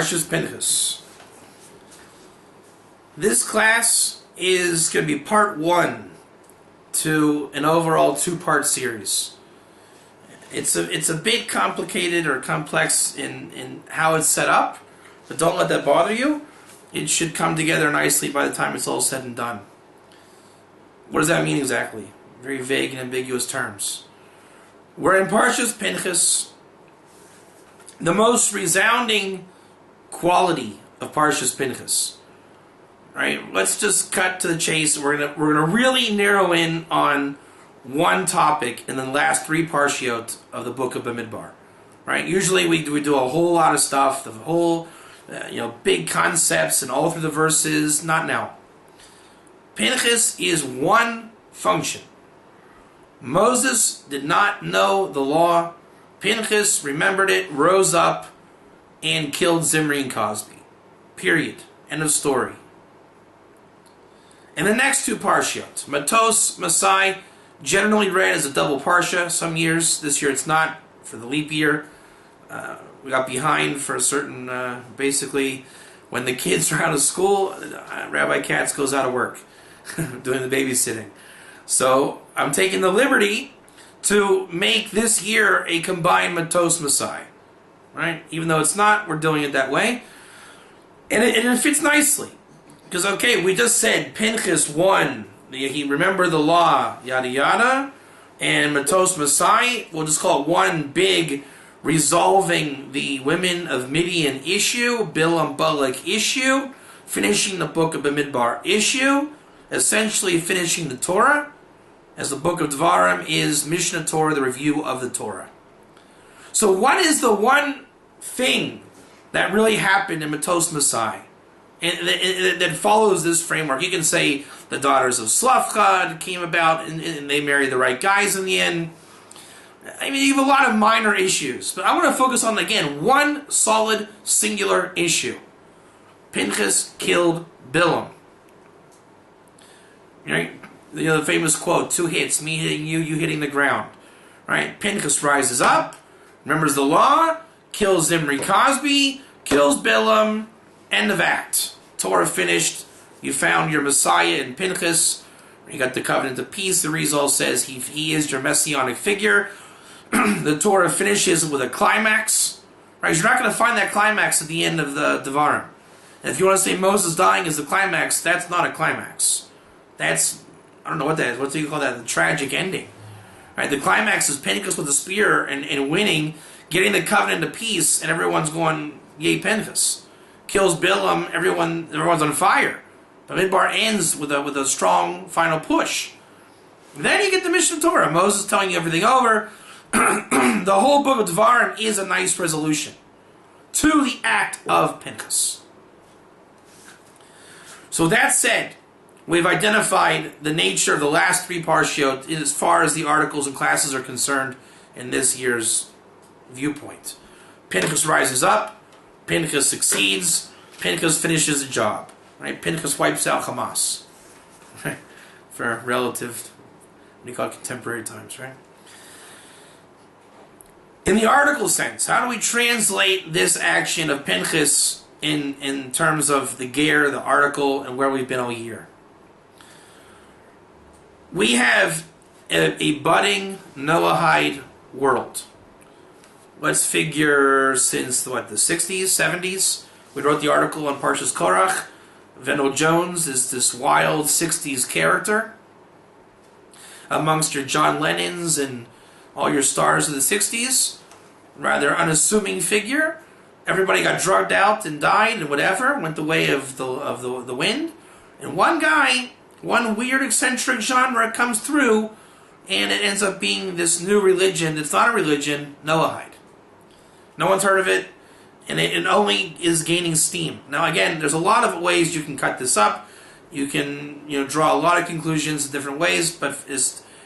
Parshas Pinchas. This class is going to be part one to an overall two-part series. It's a bit complicated or complex in how it's set up, but don't let that bother you. It should come together nicely by the time it's all said and done. What does that mean exactly? Very vague and ambiguous terms. We're in Parshas Pinchas. The most resounding quality of Parshas Pinchas. Right? Let's just cut to the chase. We're gonna really narrow in on one topic in the last three parshiot of the Book of Bamidbar. Right? Usually we do a whole lot of stuff, the whole big concepts and all through the verses. Not now. Pinchas is one function. Moses did not know the law. Pinchas remembered it, rose up, and killed Zimri and Cosby. Period. End of story. And the next two parshiot, Matos, Masai, generally read as a double parsha. Some years, this year it's not, for the leap year. We got behind for a certain, basically, when the kids are out of school, Rabbi Katz goes out of work, doing the babysitting. So I'm taking the liberty to make this year a combined Matos Masai. Right? Even though it's not, we're doing it that way. And it fits nicely. Because, okay, we just said Pinchas won. He remembered the law, yada yada. And Matos Masai, we'll just call it one big resolving the women of Midian issue, Bilam Balak issue, finishing the Book of Bamidbar issue, essentially finishing the Torah, as the Book of Devarim is Mishnah Torah, the review of the Torah. So what is the one thing that really happened in Matos Masai and that follows this framework? You can say the daughters of Slavchad came about and they married the right guys in the end. I mean, you have a lot of minor issues, but I want to focus on, again, one solid, singular issue. Pinchas killed Bilam. Right? The famous quote, 2 hits, me hitting you, you hitting the ground. Right? Pinchas rises up, remembers the law, kills Zimri Cosby, kills Bilam, end of act. Torah finished. You found your Messiah in Pinchas. You got the covenant of peace. The Rizal says he is your messianic figure. The Torah finishes with a climax. Right? You're not going to find that climax at the end of the Devarim. And if you want to say Moses dying is the climax, that's not a climax. That's, I don't know what that is. What do you call that? The tragic ending. Right? The climax is Pinchas with a spear and winning, getting the covenant of peace, and everyone's going, yay, Pinchas. Kills Bilam, everyone's on fire. Bamidbar ends with a strong final push. Then you get the Mishnah Torah. Moses telling you everything over. The whole Book of Devarim is a nice resolution to the act of Pinchas. So that said, we've identified the nature of the last three parshiot as far as the articles and classes are concerned in this year's viewpoint. Pinchas rises up, Pinchas succeeds, Pinchas finishes the job. Right? Pinchas wipes out Hamas. Right? For relative, what do you call it, contemporary times, right? In the article sense, how do we translate this action of Pinchas in terms of the Ger, the article, and where we've been all year? We have a budding Noahide world. Let's figure since, the 60s, 70s? We wrote the article on Parshas Korach. Vendell Jones is this wild 60s character. Amongst your John Lennons and all your stars of the 60s. Rather unassuming figure. Everybody got drugged out and died and whatever. Went the way of the wind. And one guy, one weird eccentric genre comes through, and it ends up being this new religion. It's not a religion, Noahide. No one's heard of it, and it only is gaining steam. Now again, there's a lot of ways you can cut this up. You can draw a lot of conclusions in different ways, but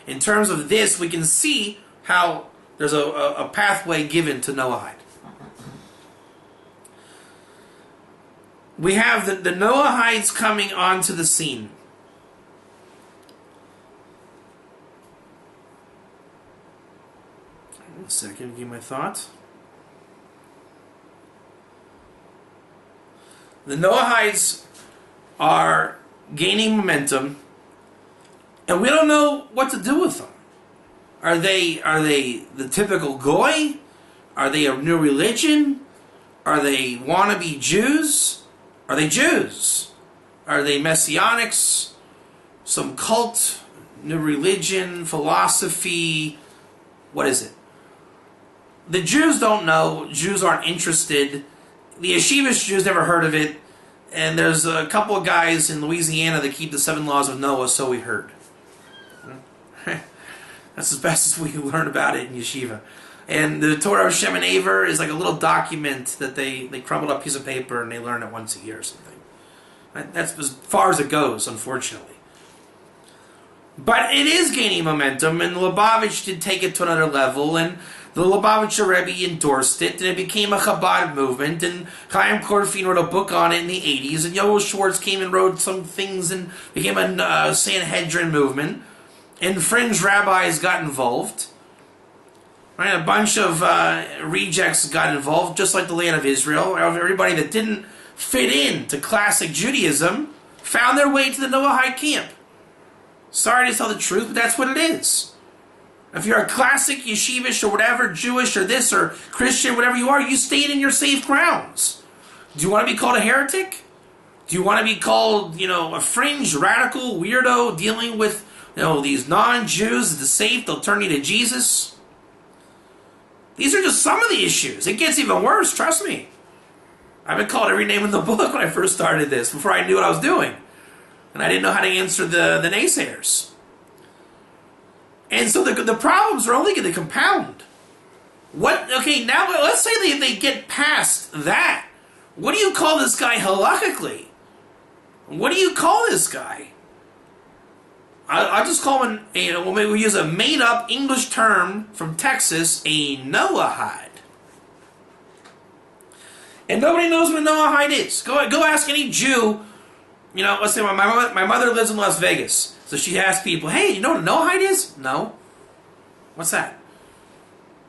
in terms of this, we can see how there's a pathway given to Noahide. We have the Noahides coming onto the scene. One second, give my thought. The Noahides are gaining momentum, and we don't know what to do with them. Are they the typical goy? Are they a new religion? Are they wannabe Jews? Are they Jews? Are they messianics? Some cult, new religion, philosophy? What is it? The Jews don't know. Jews aren't interested. The yeshivish Jews never heard of it. And there's a couple of guys in Louisiana that keep the 7 laws of Noah, so we heard. That's as best as we can learn about it in yeshiva. And the Torah of Shem and Aver is like a little document that they crumbled up piece of paper and they learn it once a year or something. That's as far as it goes, unfortunately. But it is gaining momentum, and the Lubavitch did take it to another level, and the Lubavitcher Rebbe endorsed it, and it became a Chabad movement, and Chaim Korfin wrote a book on it in the 80s, and Yoel Schwartz came and wrote some things and became a Sanhedrin movement, and fringe rabbis got involved. Right, a bunch of rejects got involved, just like the land of Israel. Everybody that didn't fit in to classic Judaism found their way to the Noahide camp. Sorry to tell the truth, but that's what it is. If you're a classic yeshivish or whatever, Jewish or this or Christian, whatever you are, you stayed in your safe grounds. Do you want to be called a heretic? Do you want to be called, a fringe, radical, weirdo dealing with, these non-Jews, the safe, they'll turn you to Jesus? These are just some of the issues. It gets even worse, trust me. I've been called every name in the book when I first started this, before I knew what I was doing. And I didn't know how to answer the naysayers. And so the problems are only going to compound. Okay, now let's say they get past that. What do you call this guy halakhically? What do you call this guy? I'll just call him, maybe we use a made-up English term from Texas, a Noahide. And nobody knows what a Noahide is. Go ask any Jew. Let's say my mother lives in Las Vegas. So she asks people, hey, you know what a Noahide is? No. What's that?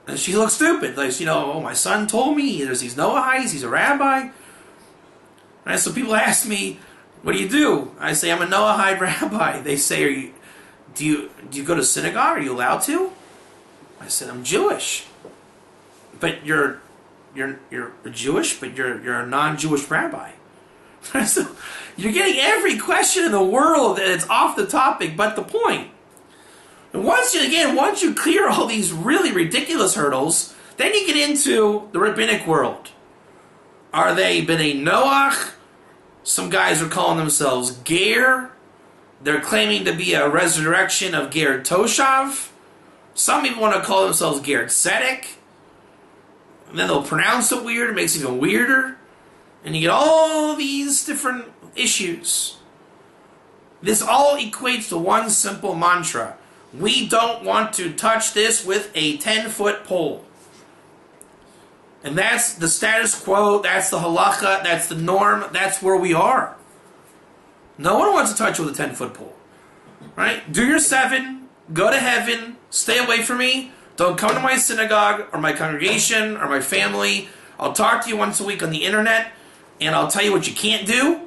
And she looks stupid. Like, my son told me there's these Noahides, he's a rabbi. And so people ask me, what do you do? I say, I'm a Noahide rabbi. They say, do you go to synagogue? Are you allowed to? I said, I'm Jewish. But you're Jewish, but you're a non-Jewish rabbi. So you're getting every question in the world, and it's off the topic, but the point. And once you clear all these really ridiculous hurdles, then you get into the rabbinic world. Are they B'nai Noach? Some guys are calling themselves Ger. They're claiming to be a resurrection of Ger Toshav. Some people want to call themselves Ger Tzedek. And then they'll pronounce it weird. It makes it even weirder. And you get all these different issues. This all equates to one simple mantra. We don't want to touch this with a 10-foot pole. And that's the status quo, that's the halacha, that's the norm, that's where we are. No one wants to touch you with a 10-foot pole. Right? Do your 7, go to heaven, stay away from me, don't come to my synagogue or my congregation or my family. I'll talk to you once a week on the internet, and I'll tell you what you can't do.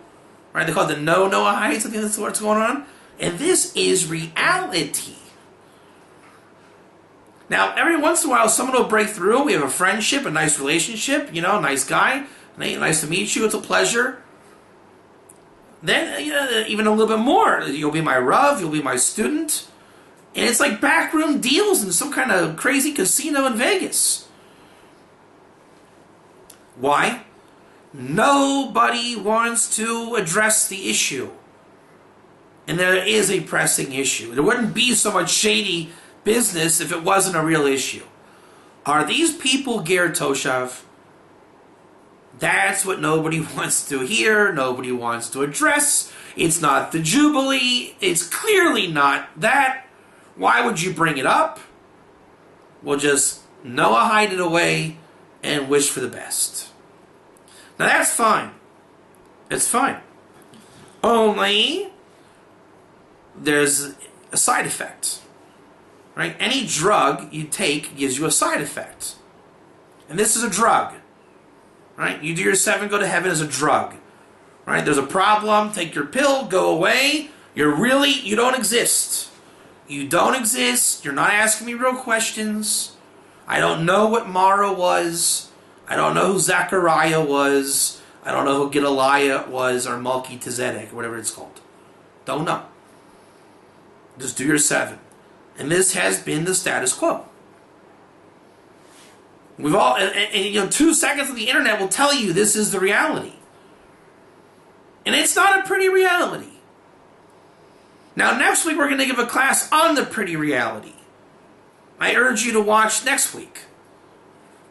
Right? They call it the no-Noahides, I think that's what's going on. And this is reality. Now, every once in a while, someone will break through. We have a friendship, a nice relationship, nice guy. Nice to meet you. It's a pleasure. Then, even a little bit more. You'll be my Rav. You'll be my student. And it's like backroom deals in some kind of crazy casino in Vegas. Why? Nobody wants to address the issue. And there is a pressing issue. There wouldn't be so much shady business if it wasn't a real issue. Are these people Ger Toshav? That's what nobody wants to hear, nobody wants to address. It's not the Jubilee, it's clearly not that. Why would you bring it up? We'll just Noahide it away and wish for the best. Now that's fine. It's fine. Only there's a side effect. Right? Any drug you take gives you a side effect. And this is a drug. Right? You do your 7, go to heaven as a drug. Right? There's a problem, take your pill, go away. You don't exist. You don't exist. You're not asking me real questions. I don't know what Mara was. I don't know who Zechariah was. I don't know who Gedaliah was, or Melchizedek, or whatever it's called. Don't know. Just do your 7. And this has been the status quo. We've all, and 2 seconds on the internet will tell you this is the reality. And it's not a pretty reality. Now, next week we're going to give a class on the pretty reality. I urge you to watch next week.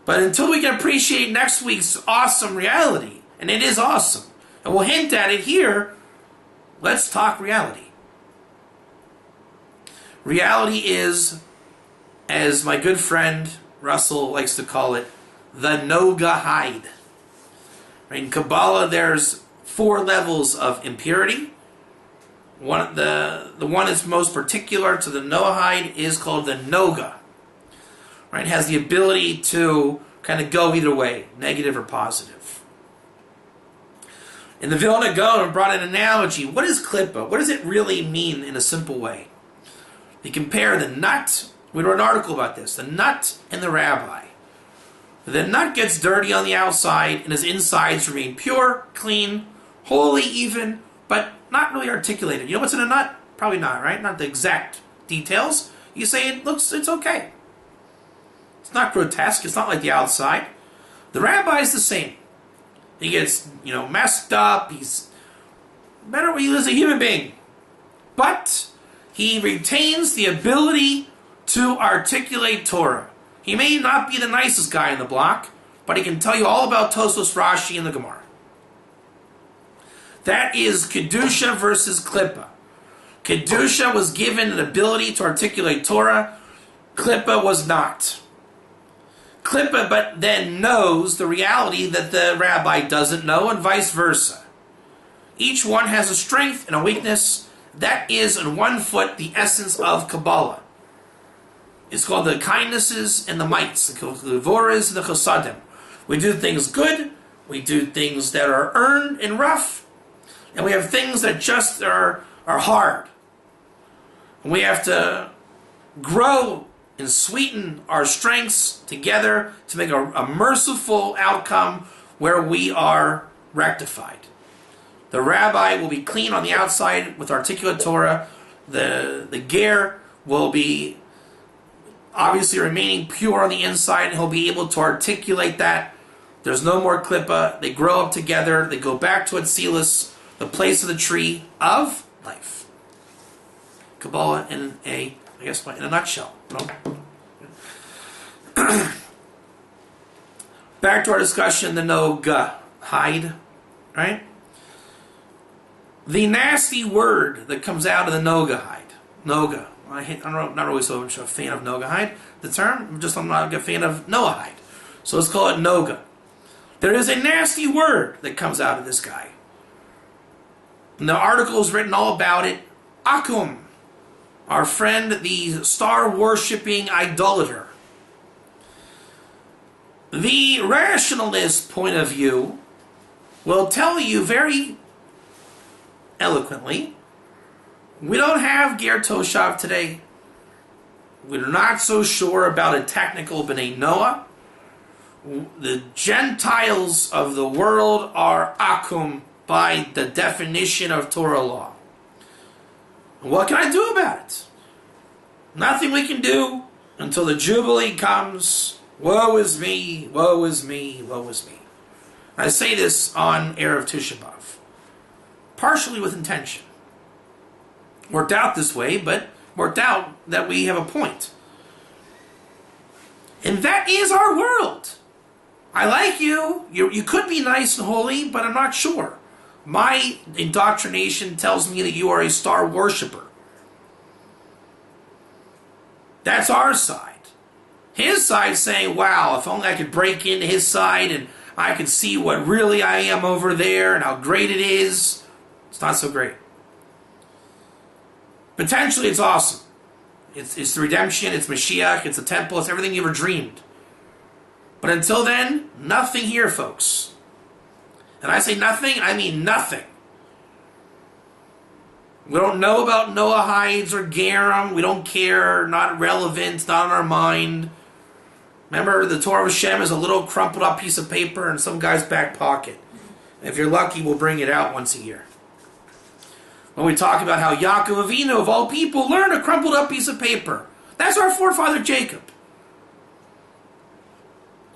But until we can appreciate next week's awesome reality, and it is awesome, and we'll hint at it here, let's talk reality. Reality is, as my good friend Russell likes to call it, the Noahide. In Kabbalah, there's 4 levels of impurity. The one that's most particular to the Noahide is called the Noga. Right? It has the ability to kind of go either way, negative or positive. In the Vilna Gaon, I brought an analogy. What is klippa? What does it really mean in a simple way? You compare the nut, we wrote an article about this, the nut and the rabbi. The nut gets dirty on the outside and his insides remain pure, clean, holy even, but not really articulated. You know what's in a nut? Probably not, right? Not the exact details. You say it's okay. It's not grotesque. It's not like the outside. The rabbi is the same. He gets, messed up. He's better. He is a human being, but he retains the ability to articulate Torah. He may not be the nicest guy in the block, but he can tell you all about Tosfos, Rashi, and the Gemara. That is Kedusha versus Klippa. Kedusha was given an ability to articulate Torah. Klippa was not. Klippa but then knows the reality that the rabbi doesn't know, and vice versa. Each one has a strength and a weakness. That is, in one foot, the essence of Kabbalah. It's called the kindnesses and the mites, the voras and the chosadim. We do things good, we do things that are earned and rough, and we have things that just are hard. And we have to grow and sweeten our strengths together to make a merciful outcome where we are rectified. The rabbi will be clean on the outside with articulate Torah. The ger will be obviously remaining pure on the inside, and he'll be able to articulate that. There's no more klippa. They grow up together. They go back to Atzilus, the place of the tree of life. Kabbalah in a nutshell. Back to our discussion, the Noahide, right? The nasty word that comes out of the Noahide, Noga. I'm not always so much a fan of Noahide, the term. I'm not a fan of Noahide. So let's call it Noga. There is a nasty word that comes out of this guy. And the article is written all about it. Akum, our friend, the star-worshipping idolater. The rationalist point of view will tell you very eloquently, we don't have Ger Toshav today. We're not so sure about a technical B'nai Noah. The Gentiles of the world are akum by the definition of Torah law. What can I do about it? Nothing we can do until the Jubilee comes. Woe is me, woe is me, woe is me. I say this on Erev Tisha B'Av, partially with intention. Worked out this way, but worked out that we have a point. And that is our world. I like you. You could be nice and holy, but I'm not sure. My indoctrination tells me that you are a star worshiper. That's our side. His side saying, wow, if only I could break into his side and I could see what really I am over there and how great it is. It's not so great. Potentially it's awesome. It's the redemption, it's Mashiach, it's the temple, it's everything you ever dreamed. But until then, nothing here, folks. And I say nothing, I mean nothing. We don't know about Noahides or Gerim. We don't care. Not relevant. Not on our mind. Remember, the Torah of Hashem is a little crumpled up piece of paper in some guy's back pocket. And if you're lucky, we'll bring it out once a year. When we talk about how Yaakov Avinu, of all people, learned a crumpled up piece of paper. That's our forefather Jacob.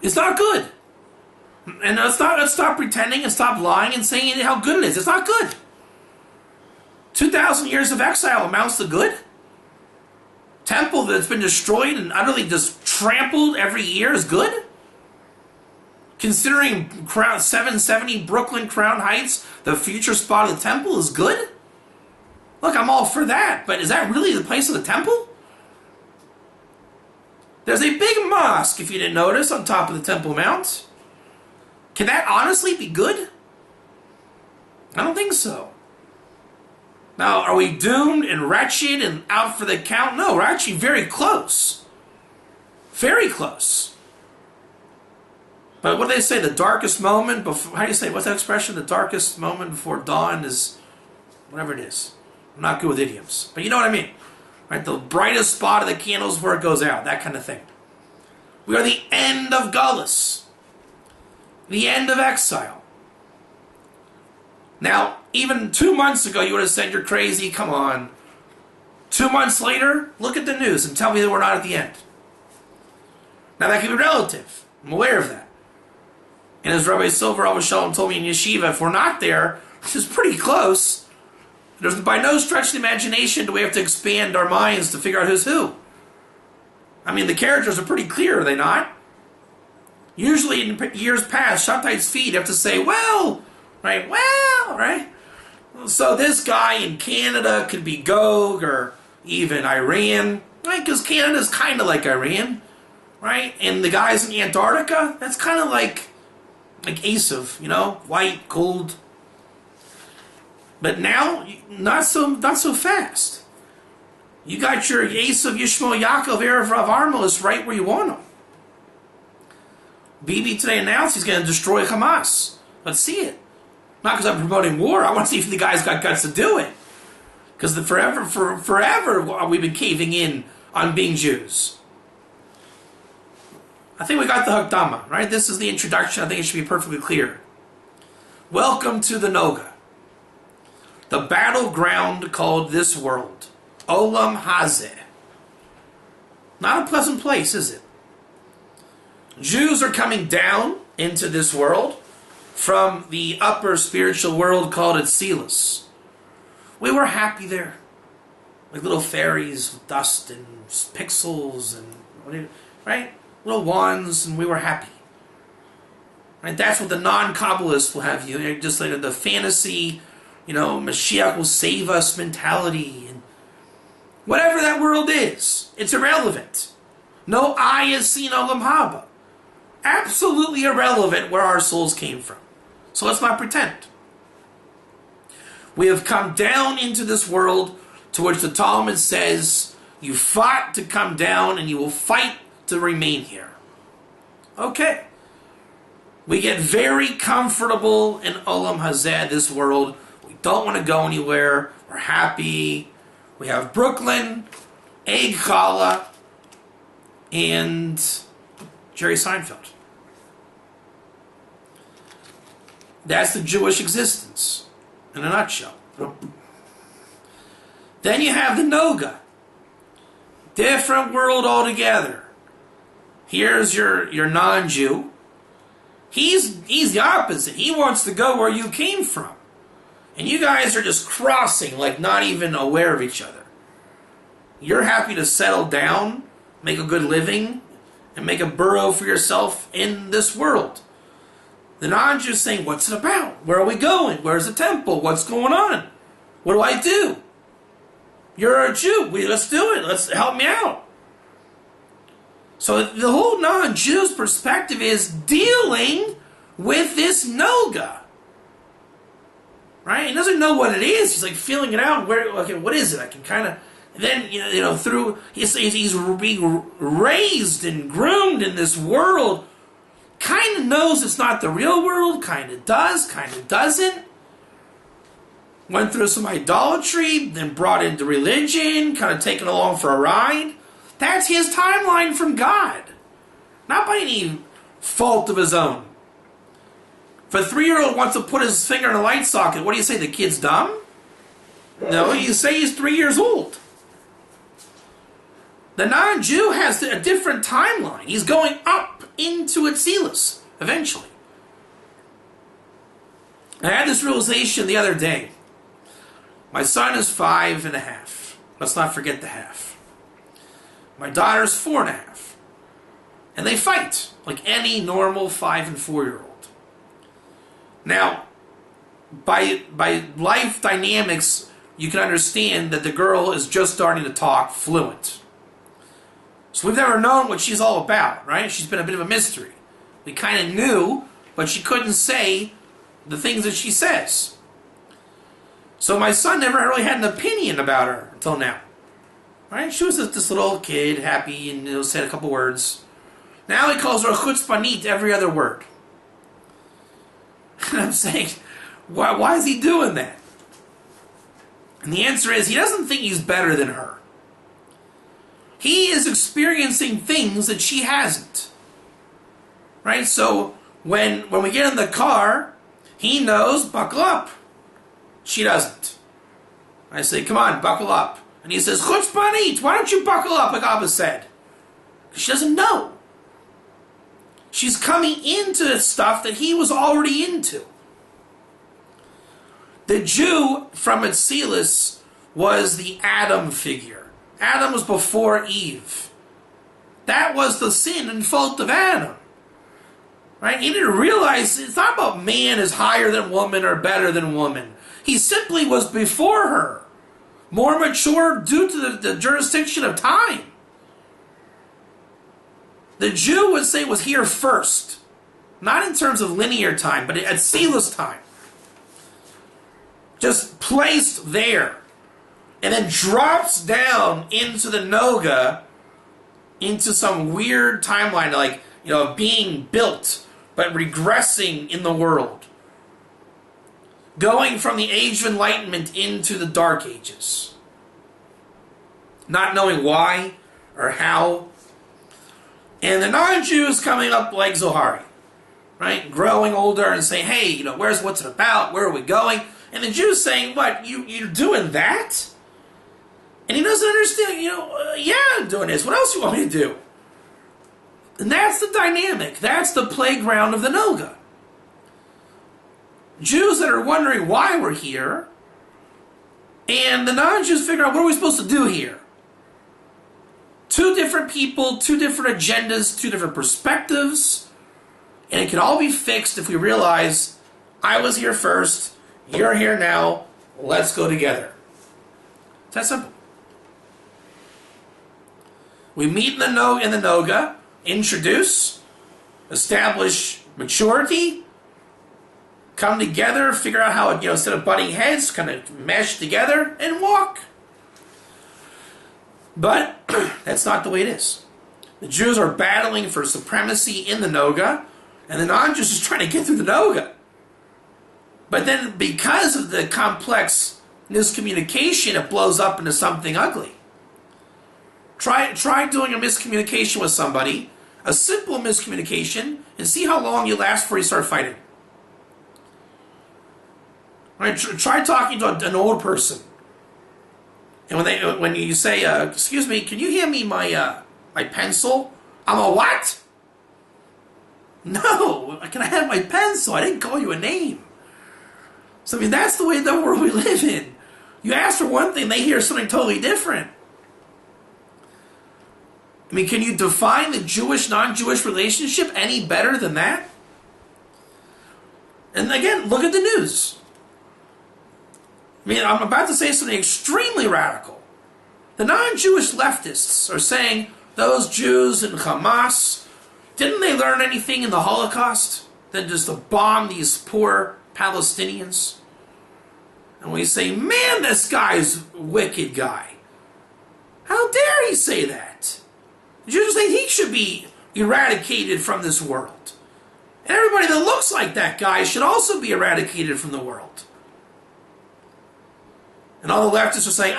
It's not good. And let's stop pretending and stop lying and saying how good it is. It's not good. 2,000 years of exile amounts to good? Temple that's been destroyed and utterly just trampled every year is good? Considering 770 Brooklyn Crown Heights, the future spot of the temple, is good? Look, I'm all for that, but is that really the place of the temple? There's a big mosque, if you didn't notice, on top of the Temple Mount. Can that honestly be good? I don't think so. Now, are we doomed and wretched and out for the count? No, we're actually very close. Very close. But what do they say? The darkest moment before... How do you say? What's that expression? The darkest moment before dawn is... Whatever it is. I'm not good with idioms. But you know what I mean. Right? The brightest spot of the candles before it goes out. That kind of thing. We are the end of Gullus. The end of exile. Now, even 2 months ago, you would have said you're crazy. Come on. 2 months later, look at the news and tell me that we're not at the end. Now, that can be relative. I'm aware of that. And as Rabbi Silver Shalom told me in Yeshiva, if we're not there, which is pretty close, there's by no stretch of the imagination do we have to expand our minds to figure out who's who. I mean, the characters are pretty clear, are they not? Usually in years past, Shabbat's feet have to say, well, right? So this guy in Canada could be Gog or even Iran, right? Because Canada's kind of like Iran, right? And the guys in Antarctica, that's kind of like Esav, you know, white, cold. But now, not so fast. You got your Esav, Yishmael, Yaakov, Erev, Rav Armos right where you want them. Bibi today announced he's going to destroy Hamas. Let's see it. Not because I'm promoting war. I want to see if the guy's got guts to do it. Because forever we've been caving in on being Jews. I think we got the Hakdama, right? This is the introduction. I think it should be perfectly clear. Welcome to the Noga. The battleground called this world. Olam Hazeh. Not a pleasant place, is it? Jews are coming down into this world from the upper spiritual world called Atzilus. We were happy there. Like little fairies with dust and pixels and, right? Little wands, and we were happy. Right? That's what the non-Kabbalists will have you. Just like the fantasy, Mashiach will save us mentality. And whatever that world is, it's irrelevant. No eye has seen Olam Haba. Absolutely irrelevant where our souls came from. So let's not pretend. We have come down into this world to which the Talmud says, you fought to come down and you will fight to remain here. Okay. We get very comfortable in Olam Hazeh, this world. We don't want to go anywhere. We're happy. We have Brooklyn, Egg Challah, and Jerry Seinfeld. That's the Jewish existence in a nutshell. Then you have the Noga. Different world altogether. Here's your non-Jew. He's the opposite. He wants to go where you came from. And you guys are just crossing, like not even aware of each other. You're happy to settle down, make a good living, and make a burrow for yourself in this world. The non-Jew is saying, what's it about? Where are we going? Where's the temple? What's going on? What do I do? You're a Jew. Let's do it. Let's help me out. So the whole non-Jew's perspective is dealing with this Noga. Right? He doesn't know what it is. He's like feeling it out. Okay, what is it? I can kind of... And then, he's being raised and groomed in this world, kind of knows it's not the real world, kind of does, kind of doesn't. Went through some idolatry, then brought into religion, kind of taken along for a ride. That's his timeline from God. Not by any fault of his own. If a 3-year-old wants to put his finger in a light socket, what do you say, the kid's dumb? No, you say he's 3 years old. The non-Jew has a different timeline. He's going up into Atzilus, eventually. I had this realization the other day. My son is 5.5. Let's not forget the half. My daughter's 4.5. And they fight, like any normal 5 and 4-year-old. Now, by life dynamics, you can understand that the girl is just starting to talk fluent. So we've never known what she's all about, right? She's been a bit of a mystery. We kind of knew, but she couldn't say the things that she says. So my son never really had an opinion about her until now. Right? She was this little kid, happy, and said a couple words. Now he calls her a chutzpanit every other word. And I'm saying, why is he doing that? And the answer is, he doesn't think he's better than her. He is experiencing things that she hasn't. Right? So when we get in the car, he knows, buckle up. She doesn't. I say, come on, buckle up. And he says, chutzpanit, why don't you buckle up, like Abba said? She doesn't know. She's coming into stuff that he was already into. The Jew from Atzilus was the Adam figure. Adam was before Eve. That was the sin and fault of Adam. Right? He didn't realize it's not about man is higher than woman or better than woman. He simply was before her. More mature due to the jurisdiction of time. The Jew would say was here first. Not in terms of linear time, but at Atzilus time. Just placed there. And then drops down into the Noga, into some weird timeline, like, being built, but regressing in the world. Going from the Age of Enlightenment into the Dark Ages. Not knowing why or how. And the non-Jews coming up like Zohari. Right? Growing older and saying, hey, what's it about? Where are we going? And the Jews saying, what, you're doing that? And he doesn't understand, yeah, I'm doing this. What else do you want me to do? And that's the dynamic. That's the playground of the Noga. Jews that are wondering why we're here, and the non-Jews figure out what are we supposed to do here. Two different people, two different agendas, two different perspectives, and it can all be fixed if we realize, I was here first, you're here now, let's go together. It's that simple. We meet in the Noga, introduce, establish maturity, come together, figure out how, instead of butting heads, kind of mesh together, and walk. But that's not the way it is. The Jews are battling for supremacy in the Noga, and the non-Jews are trying to get through the Noga. But then, because of the complex miscommunication, it blows up into something ugly. Try doing a miscommunication with somebody, a simple miscommunication, and see how long you last before you start fighting. Right? Try talking to an old person, and when you say, "Excuse me, can you hand me my pencil?" I'm a what? No, can I have my pencil? I didn't call you a name. So that's the way the world we live in. You ask for one thing, they hear something totally different. Can you define the Jewish-non-Jewish relationship any better than that? And again, look at the news. I'm about to say something extremely radical. The non-Jewish leftists are saying those Jews in Hamas, didn't they learn anything in the Holocaust than just to bomb these poor Palestinians? And we say, man, this guy's a wicked guy. How dare he say that? The Jews think he should be eradicated from this world. And everybody that looks like that guy should also be eradicated from the world. And all the leftists are saying,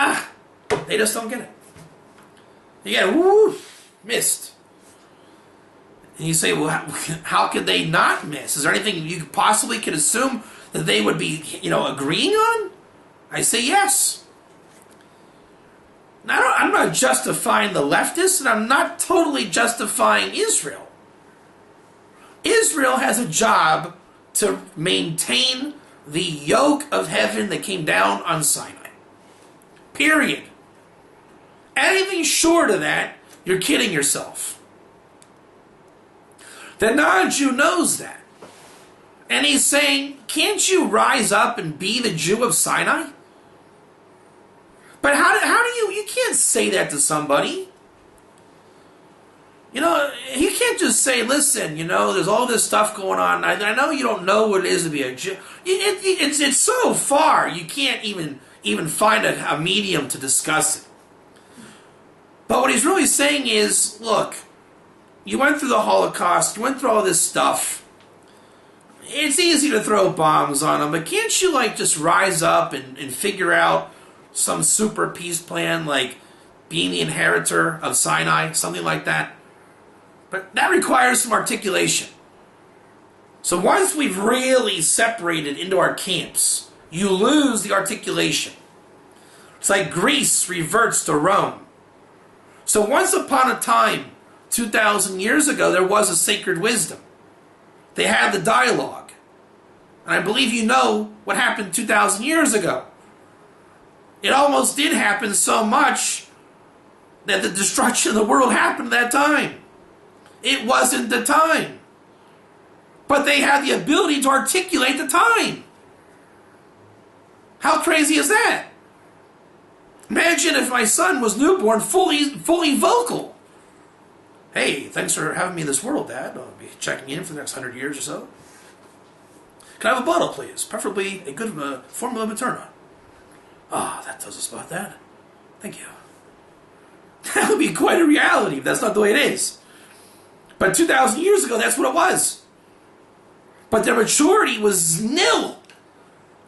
they just don't get it. Yeah, woo, missed. And you say, well, how could they not miss? Is there anything you possibly could assume that they would be, agreeing on? I say yes. Now, I'm not justifying the leftists, and I'm not totally justifying Israel. Israel has a job to maintain the yoke of heaven that came down on Sinai. Period. Anything short of that, you're kidding yourself. The non-Jew knows that. And he's saying, can't you rise up and be the Jew of Sinai? But how do you can't say that to somebody. You can't just say, listen, there's all this stuff going on. I know you don't know what it is to be a Jew. It's so far, you can't even find a medium to discuss it. But what he's really saying is, look, you went through the Holocaust, you went through all this stuff. It's easy to throw bombs on them, but can't you just rise up and figure out some super peace plan, like being the inheritor of Sinai, something like that? But that requires some articulation. So once we've really separated into our camps, you lose the articulation. It's like Greece reverts to Rome. So once upon a time, 2,000 years ago, there was a sacred wisdom. They had the dialogue. And I believe you know what happened 2,000 years ago. It almost did happen so much that the destruction of the world happened at that time. It wasn't the time. But they had the ability to articulate the time. How crazy is that? Imagine if my son was newborn, fully vocal. Hey, thanks for having me in this world, Dad. I'll be checking in for the next 100 years or so. Can I have a bottle, please? Preferably a good formula materna. That tells us about that. Thank you. That would be quite a reality, but that's not the way it is. But 2,000 years ago, that's what it was. But their maturity was nil.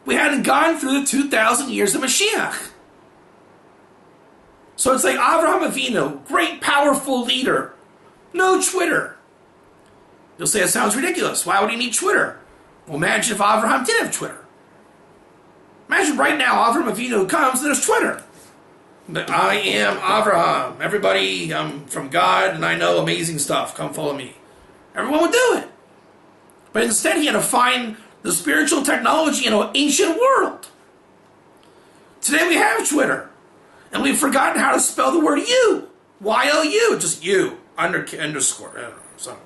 We hadn't gone through the 2,000 years of Mashiach. So it's like Avraham Avinu, great powerful leader. No Twitter. You'll say it sounds ridiculous. Why would he need Twitter? Well, imagine if Avraham did have Twitter. Imagine right now Avraham Avinu comes and there's Twitter. I am Avraham. Everybody, I'm from God and I know amazing stuff. Come follow me. Everyone would do it. But instead he had to find the spiritual technology in an ancient world. Today we have Twitter. And we've forgotten how to spell the word you. Y-O-U. Just you. Underscore. I don't know. So,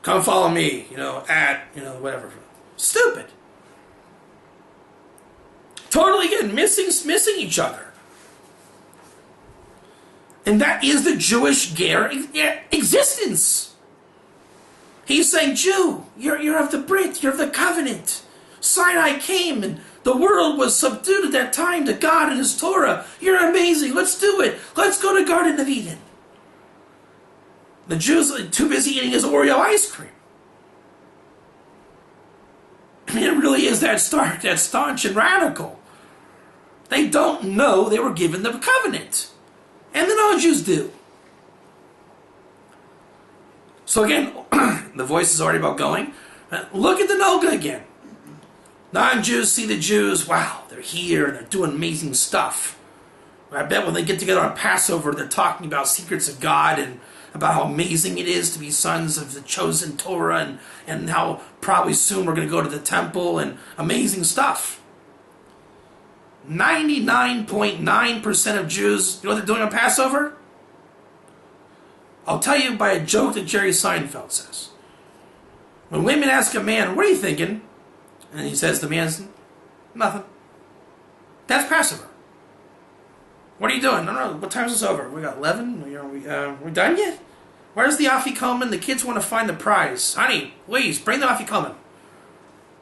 come follow me. At, whatever. Stupid. Totally again, missing each other. And that is the Jewish Ger existence. He's saying, Jew, you're of the Brit, you're of the covenant. Sinai came and the world was subdued at that time to God and His Torah. You're amazing. Let's do it. Let's go to Garden of Eden. The Jews are too busy eating his Oreo ice cream. I mean, it really is that stark, that staunch and radical. They don't know they were given the covenant. And the non-Jews do. So again, the voice is already about going. Look at the Noga again. Non-Jews see the Jews, wow, they're here and they're doing amazing stuff. I bet when they get together on Passover, they're talking about secrets of God and about how amazing it is to be sons of the chosen Torah and how probably soon we're going to go to the temple and amazing stuff. 99.9% of Jews, you know what they're doing on Passover? I'll tell you by a joke that Jerry Seinfeld says. When women ask a man, what are you thinking? And he says, the man's, nothing. That's Passover. What are you doing? No, what time is this over? We got 11? We done yet? Where's the afikoman? The kids want to find the prize. Honey, please, bring the afikoman.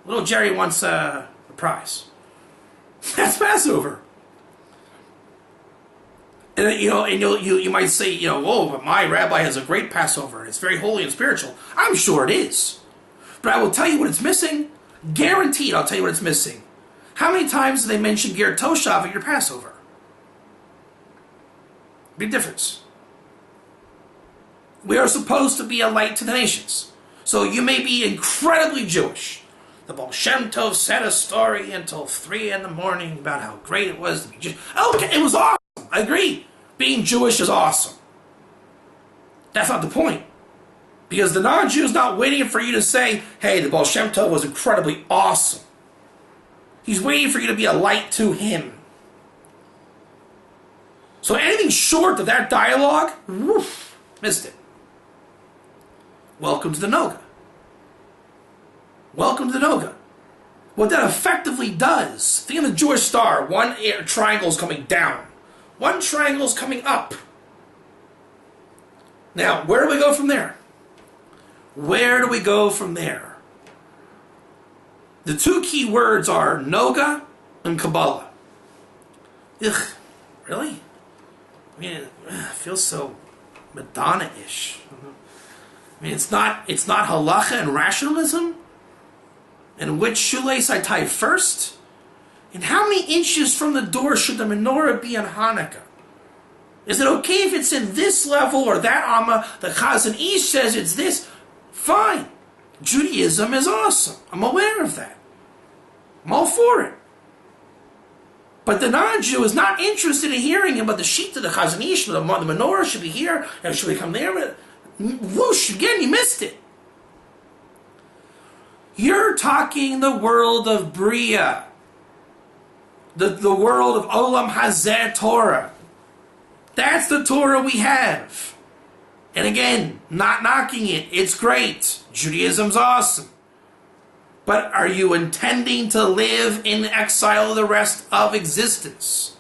Little Jerry wants the prize. That's Passover. And you might say, whoa, but my rabbi has a great Passover and it's very holy and spiritual. I'm sure it is. But I will tell you what it's missing. Guaranteed, I'll tell you what it's missing. How many times do they mention Ger Toshav at your Passover? Big difference. We are supposed to be a light to the nations. So you may be incredibly Jewish. The Baal Shem Tov said a story until 3 in the morning about how great it was to be Jewish. Okay, it was awesome. I agree. Being Jewish is awesome. That's not the point. Because the non-Jew is not waiting for you to say, hey, the Baal Shem Tov was incredibly awesome. He's waiting for you to be a light to him. So anything short of that dialogue, woof, missed it. Welcome to the Noga. Welcome to the Noga. What that effectively does, think of the Jewish star. One triangle is coming down. One triangle is coming up. Now, where do we go from there? Where do we go from there? The two key words are Noga and Kabbalah. Ugh, really? I mean, it feels so Madonna-ish. I mean, it's not halacha and rationalism. And which shoelace I tie first? And how many inches from the door should the menorah be on Hanukkah? Is it okay if it's in this level or that amma? The Chazon Ish says it's this. Fine. Judaism is awesome. I'm aware of that. I'm all for it. But the non-Jew is not interested in hearing about the sheet of the Chazon Ish. The menorah should be here and should we come there? Whoosh, again, you missed it. You're talking the world of Bria. The world of Olam Hazeh Torah. That's the Torah we have. And again, not knocking it. It's great. Judaism's awesome. But are you intending to live in exile the rest of existence?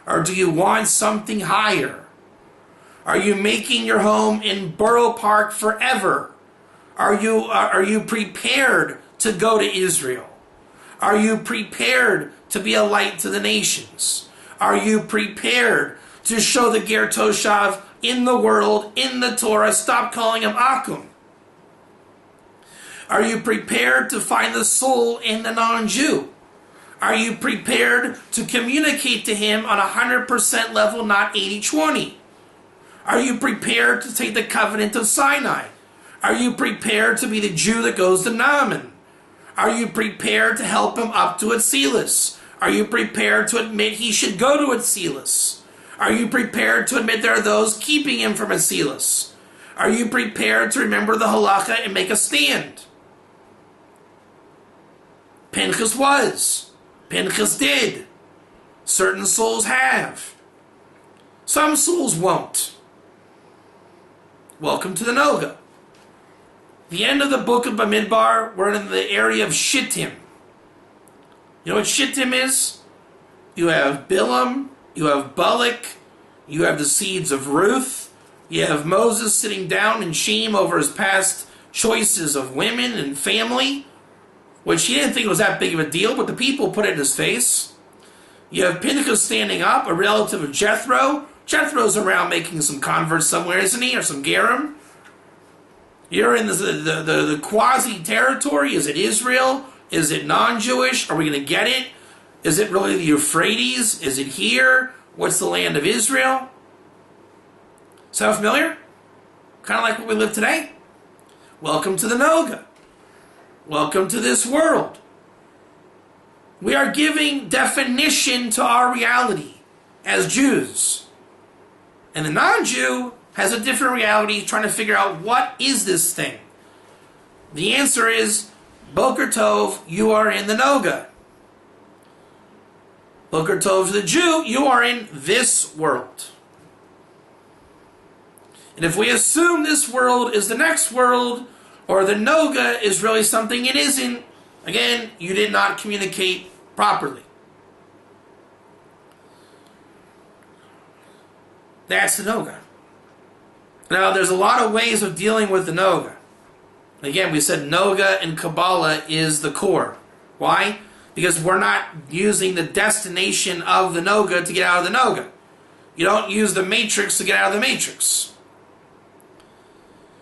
Or do you want something higher? Are you making your home in Borough Park forever? Are you prepared to go to Israel? Are you prepared to be a light to the nations? Are you prepared to show the Ger Toshav in the world, in the Torah? Stop calling him Akum. Are you prepared to find the soul in the non-Jew? Are you prepared to communicate to him on a 100% level, not 80-20? Are you prepared to take the covenant of Sinai? Are you prepared to be the Jew that goes to Naaman? Are you prepared to help him up to Atzilus? Are you prepared to admit he should go to Atzilus? Are you prepared to admit there are those keeping him from Atzilus? Are you prepared to remember the halacha and make a stand? Pinchas was. Pinchas did. Certain souls have. Some souls won't. Welcome to the Noga. The end of the Book of Bamidbar, we're in the area of Shittim. You know what Shittim is? You have Bilam, you have Balak, you have the seeds of Ruth, you have Moses sitting down in shame over his past choices of women and family, which he didn't think was that big of a deal, but the people put it in his face. You have Pinchas standing up, a relative of Jethro. Jethro's around making some converts somewhere, isn't he? Or some Gerim. You're in the quasi-territory. Is it Israel? Is it non-Jewish? Are we going to get it? Is it really the Euphrates? Is it here? What's the land of Israel? Sound familiar? Kind of like what we live today? Welcome to the Noga. Welcome to this world. We are giving definition to our reality as Jews. And the non-Jew has a different reality, trying to figure out what is this thing. The answer is, Boker Tov, you are in the Noga. Boker Tov to the Jew, you are in this world. And if we assume this world is the next world, or the Noga is really something it isn't, again, you did not communicate properly. That's the Noga. Now, there's a lot of ways of dealing with the Noga. Again, we said Noga and Kabbalah is the core. Why? Because we're not using the destination of the Noga to get out of the Noga. You don't use the matrix to get out of the matrix.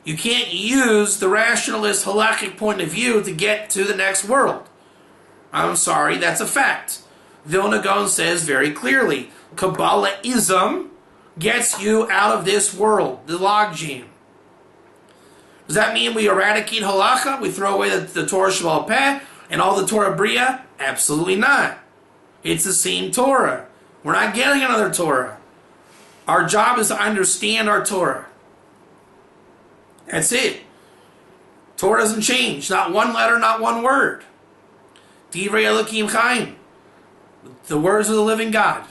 You can't use the rationalist halakhic point of view to get to the next world. I'm sorry, that's a fact. Vilna Gaon says very clearly, Kabbalahism gets you out of this world, the logjam. Does that mean we eradicate halacha? We throw away the Torah Sheba'al Peh and all the Torah Bria? Absolutely not. It's the same Torah. We're not getting another Torah. Our job is to understand our Torah. That's it. Torah doesn't change. Not one letter, not one word. Divrei Elokim Chaim. The words of the living God.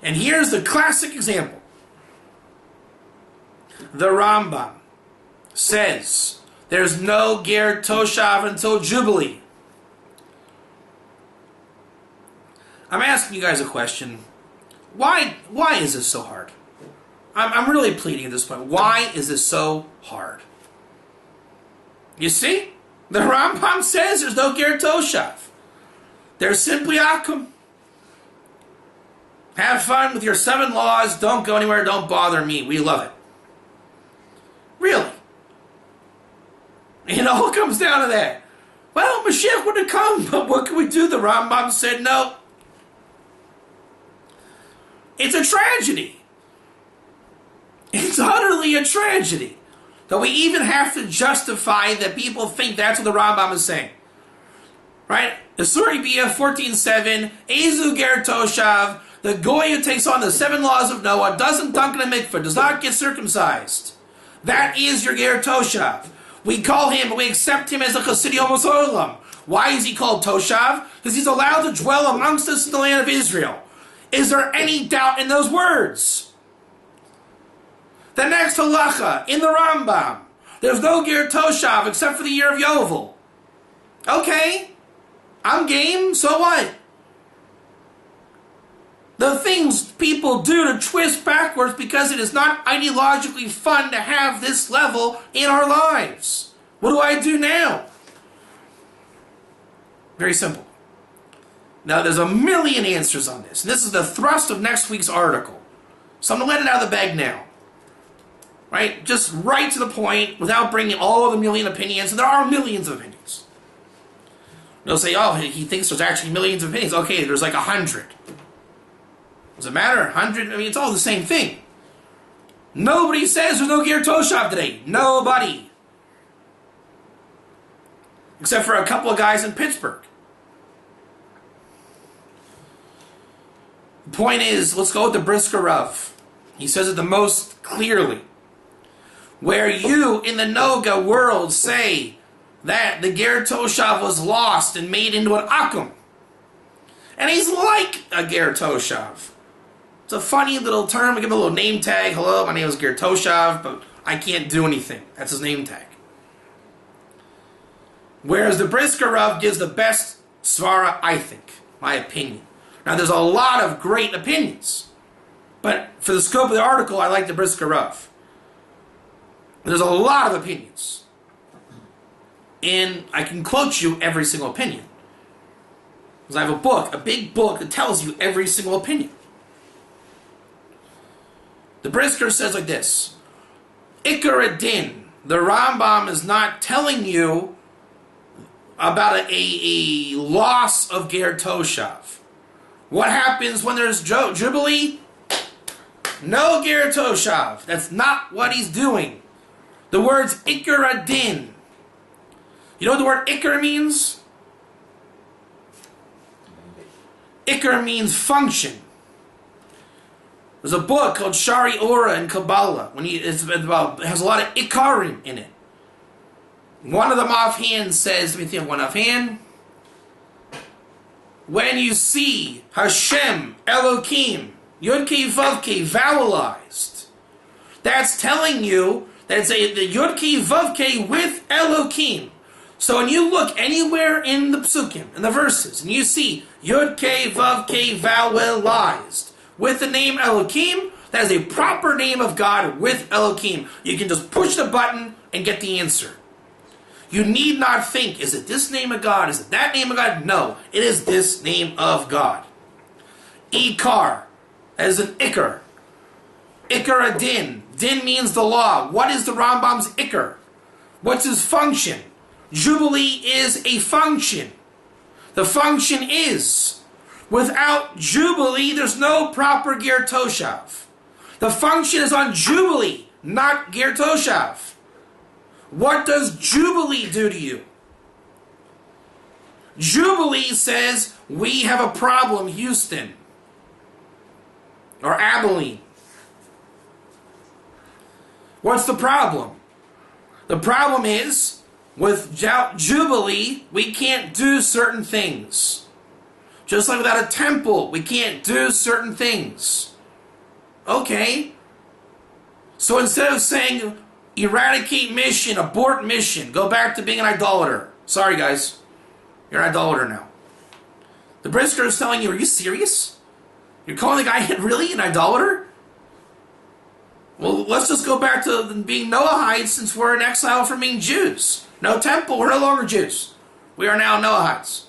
And here's the classic example. The Rambam says there's no Ger Toshav until Jubilee. I'm asking you guys a question. Why is this so hard? I'm really pleading at this point. Why is this so hard? You see? The Rambam says there's no Ger Toshav. There's simply Akum. Have fun with your 7 laws. Don't go anywhere. Don't bother me. We love it. Really. It all comes down to that. Well, Mashiach would have come, but what can we do? The Rambam said no. It's a tragedy. It's utterly a tragedy that we even have to justify that people think that's what the Rambam is saying. Right? The Surah Biyah 14:7, Ezu Ger Toshav, the Goy who takes on the 7 laws of Noah, doesn't dunk in a mikveh, does not get circumcised. That is your Ger Toshav. We call him, we accept him as a Chassidi Amos Olam. Why is he called Toshav? Because he's allowed to dwell amongst us in the land of Israel. Is there any doubt in those words? The next halacha in the Rambam. There's no Ger Toshav except for the year of Yovel. Okay, I'm game, so what? The things people do to twist backwards because it is not ideologically fun to have this level in our lives. What do I do now? Very simple. Now, there's a million answers on this. And this is the thrust of next week's article. So I'm going to let it out of the bag now. Right? Just right to the point without bringing all of the million opinions. And there are millions of opinions. They'll say, oh, he thinks there's actually millions of opinions. Okay, there's like 100. Does it matter? 100? I mean, it's all the same thing. Nobody says there's no Ger Toshav today. Nobody. Except for a couple of guys in Pittsburgh. The point is, let's go with the Brisker Rav. He says it the most clearly. Where you in the Noga world say that the Ger Toshav was lost and made into an Akum. And he's like a Ger Toshav. It's a funny little term. We give him a little name tag. Hello, my name is Ger Toshav, but I can't do anything. That's his name tag. Whereas the Brisker Rav gives the best svara, I think. My opinion. Now, there's a lot of great opinions. But for the scope of the article, I like the Brisker Rav. There's a lot of opinions. And I can quote you every single opinion. Because I have a book, a big book, that tells you every single opinion. The Brisker says like this. Ikar Din. The Rambam is not telling you about a loss of Ger Toshav. What happens when there's Jubilee? No Ger Toshav. That's not what he's doing. The word's Ikar Din. You know what the word Ikar means? Ikar means function. There's a book called Shari Ora in Kabbalah. It has a lot of Ikarim in it. One of them offhand says, let me think of one offhand. When you see Hashem, Elokim, Yud-Kei Vav-Kei vowelized, that's telling you that it's the Yud-Kei Vav-Kei with Elokim. So when you look anywhere in the psukim, in the verses, and you see Yud-Kei Vav-Kei vowelized with the name Elokim, that is a proper name of God with Elokim. You can just push the button and get the answer. You need not think, is it this name of God? Is it that name of God? No, it is this name of God. Ikar, as an Ikar. Ikar Adin, Din means the law. What is the Rambam's Iker? What's his function? Jubilee is a function. The function is, without Jubilee, there's no proper Ger Toshav. The function is on Jubilee, not Ger Toshav. What does Jubilee do to you? Jubilee says, we have a problem, Houston. Or Abilene. What's the problem? The problem is, without Jubilee, we can't do certain things. Just like without a temple, we can't do certain things. Okay. So instead of saying, eradicate mission, abort mission, go back to being an idolater. Sorry guys, you're an idolater now. The Brisker is telling you, are you serious? You're calling the guy really an idolater? Well, let's just go back to being Noahide since we're in exile from being Jews. No temple, we're no longer Jews. We are now Noahides.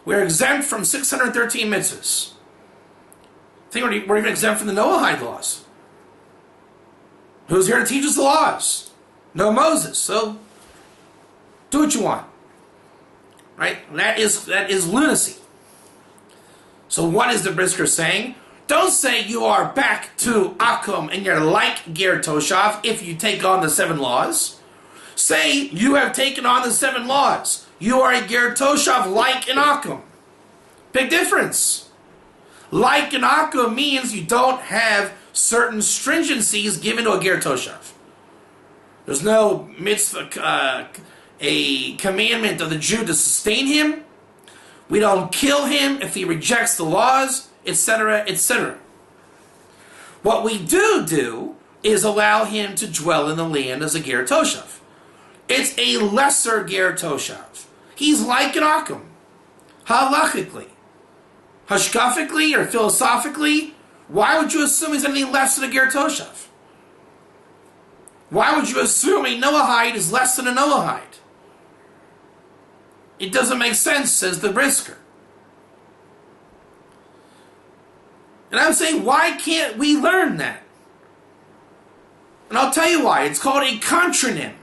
We are exempt from 613 mitzvahs. I think we're even exempt from the Noahide laws. Who's here to teach us the laws? No Moses, so do what you want. Right? That is lunacy. So what is the Brisker saying? Don't say you are back to Akum and you're like Ger Toshav if you take on the 7 laws. Say you have taken on the 7 laws. You are a Ger Toshav like in Akum. Big difference. Like in Akum means you don't have certain stringencies given to a Ger Toshav. There's no mitzvah, a commandment of the Jew to sustain him. We don't kill him if he rejects the laws, etc., etc. What we do is allow him to dwell in the land as a Ger Toshav. It's a lesser Ger Toshav. He's like an Akum. Halachically. Hashkafically or philosophically, why would you assume he's anything less than a Ger Toshav? Why would you assume a Noahide is less than a Noahide? It doesn't make sense, says the Brisker. And I'm saying, why can't we learn that? And I'll tell you why. It's called a contronym.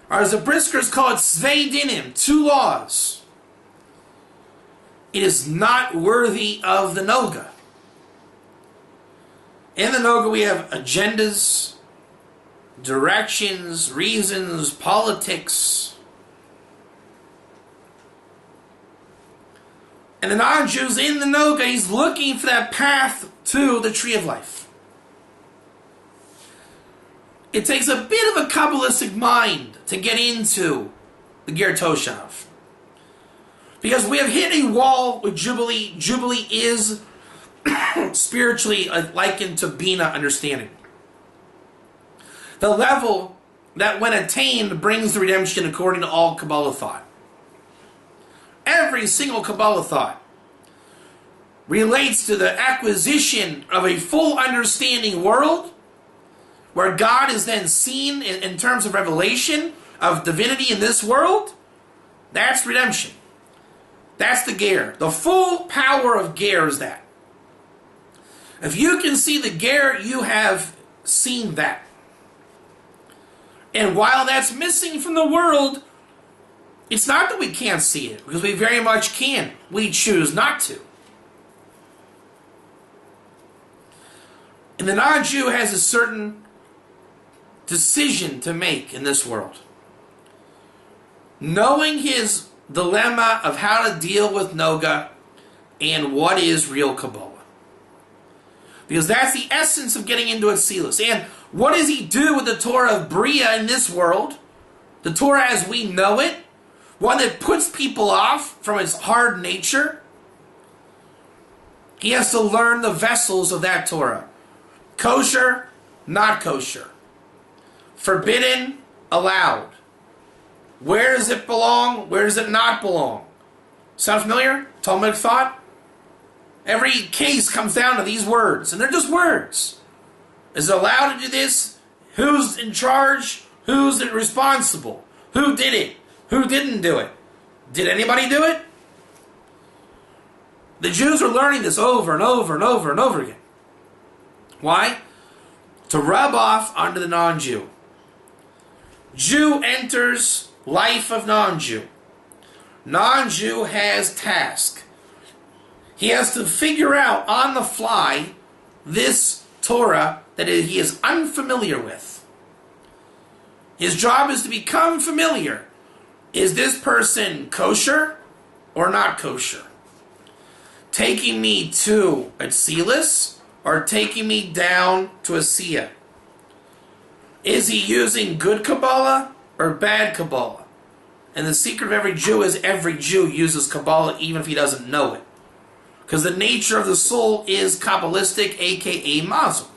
Or as the Briskers call it, Svei Dinim, 2 laws. It is not worthy of the Noga. In the Noga we have agendas, directions, reasons, politics. And the non-Jews in the Noga, he's looking for that path to the tree of life. It takes a bit of a Kabbalistic mind to get into the Ger Toshav. Because we have hit a wall with Jubilee. Jubilee is spiritually likened to Bina understanding. The level that when attained brings the redemption according to all Kabbalah thought. Every single Kabbalah thought relates to the acquisition of a full understanding world where God is then seen in terms of revelation of divinity in this world. That's redemption. That's the Ger. The full power of Ger is that. If you can see the Ger, you have seen that. And while that's missing from the world, it's not that we can't see it, because we very much can. We choose not to. And the non-Jew has a certain decision to make in this world. Knowing his dilemma of how to deal with Noga and what is real Kabbalah. Because that's the essence of getting into Atzilus. And what does he do with the Torah of Bria in this world? The Torah as we know it? One that puts people off from its hard nature? He has to learn the vessels of that Torah. Kosher, not kosher. Forbidden, allowed. Where does it belong? Where does it not belong? Sound familiar? Talmudic thought? Every case comes down to these words, and they're just words. Is it allowed to do this? Who's in charge? Who's responsible? Who did it? Who didn't do it? Did anybody do it? The Jews are learning this over and over and over and over again. Why? to rub off onto the non-Jew. Jew enters life of non-Jew. Non-Jew has task. He has to figure out on the fly this Torah that he is unfamiliar with. His job is to become familiar. Is this person kosher or not kosher? Taking me to Atzilus or taking me down to Asiya? Is he using good Kabbalah or bad Kabbalah? And the secret of every Jew is every Jew uses Kabbalah even if he doesn't know it. Because the nature of the soul is Kabbalistic, aka Mazel.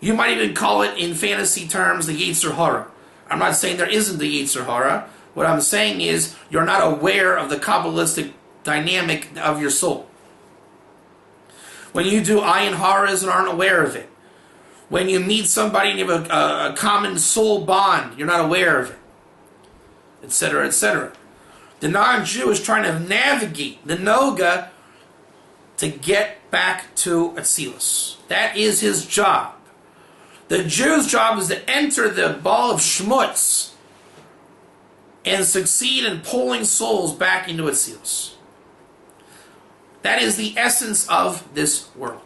You might even call it, in fantasy terms, the Yetzer Hara. I'm not saying there isn't the Yetzer Hara. What I'm saying is you're not aware of the Kabbalistic dynamic of your soul. When you do ayin haras and aren't aware of it. When you meet somebody and you have a common soul bond, you're not aware of it. Etc., etc. The non-Jew is trying to navigate the Noga to get back to Atzilus. That is his job. The Jew's job is to enter the ball of Shmutz and succeed in pulling souls back into Atzilus. That is the essence of this world.